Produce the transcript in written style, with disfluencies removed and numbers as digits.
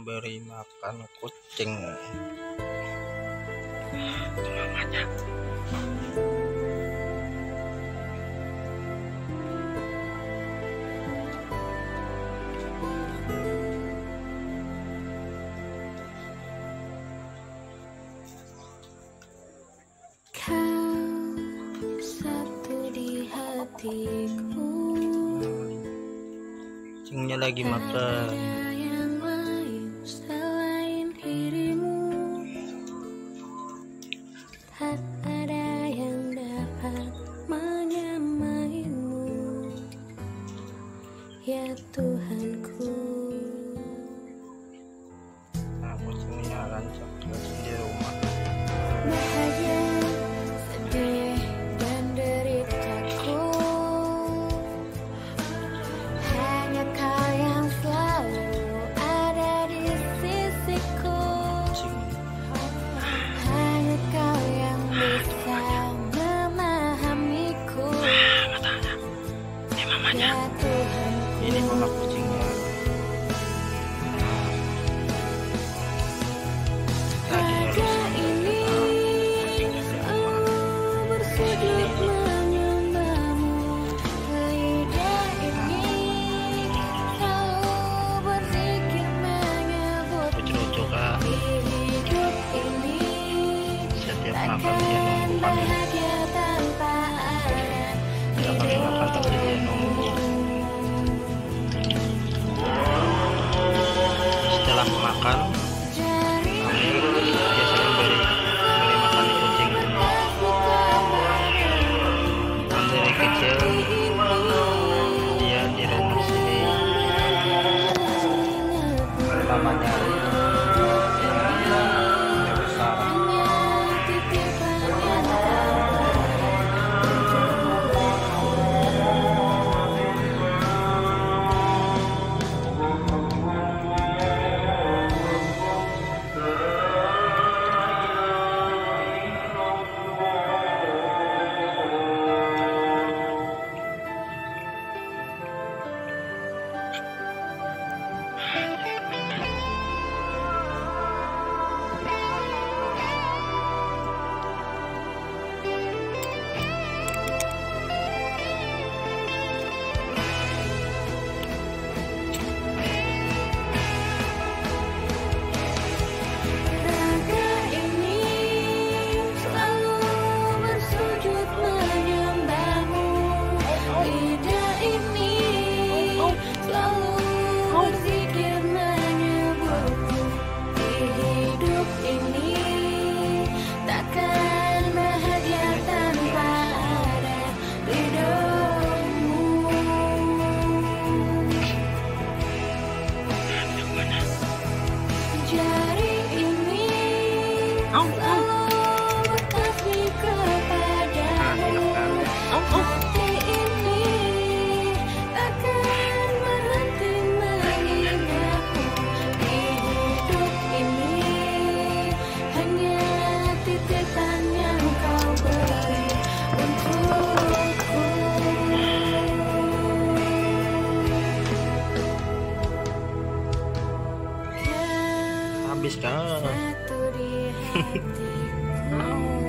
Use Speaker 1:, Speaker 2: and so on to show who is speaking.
Speaker 1: memberi makan kucing. Itu namanya.
Speaker 2: Kau satu di hatiku.
Speaker 1: Kucingnya lagi makan.
Speaker 2: Yang lain selain dirimu, tak ada yang dapat menyamaimu, ya Tuhanku.
Speaker 1: Nah, kucingnya rancak di rumah.
Speaker 2: Bahagia, sedih, dan deritaku, hanya kau yang selalu ada di sisiku. Hanya kau yang bisa memahamiku,
Speaker 1: Ini mamanya.
Speaker 2: ya Tuhanku.
Speaker 1: Ini mama kucingnya.
Speaker 2: Raga ini selalu bersujud menyembahmu, lidah ini selalu berzikir menyebutmu.
Speaker 1: Lucu-lucu kak.
Speaker 2: Di hidup ini
Speaker 1: Setiap makan dia
Speaker 2: takkan
Speaker 1: nunggu kami.
Speaker 2: bahagia tanpa ada
Speaker 1: Setiap kami makan tapi dia nunggu. Setelah makan, kami biasanya beri makan kucing. Dan dari kecil dia di rumah sini pertama nyari dia besar.
Speaker 2: Raga ini selalu bersujud menyembahmu, lidah ini selalu berzikir menyebutmu. Di hidup ini takkan bahagia tanpa ada ridhomu. Jari ini selalu bertasbih kepadamu, hati ini takkan berhenti mengingatmu. Di hidup ini hanya titipan yang kau beri untukku.
Speaker 1: Habis kak.
Speaker 2: Satu di hatiku.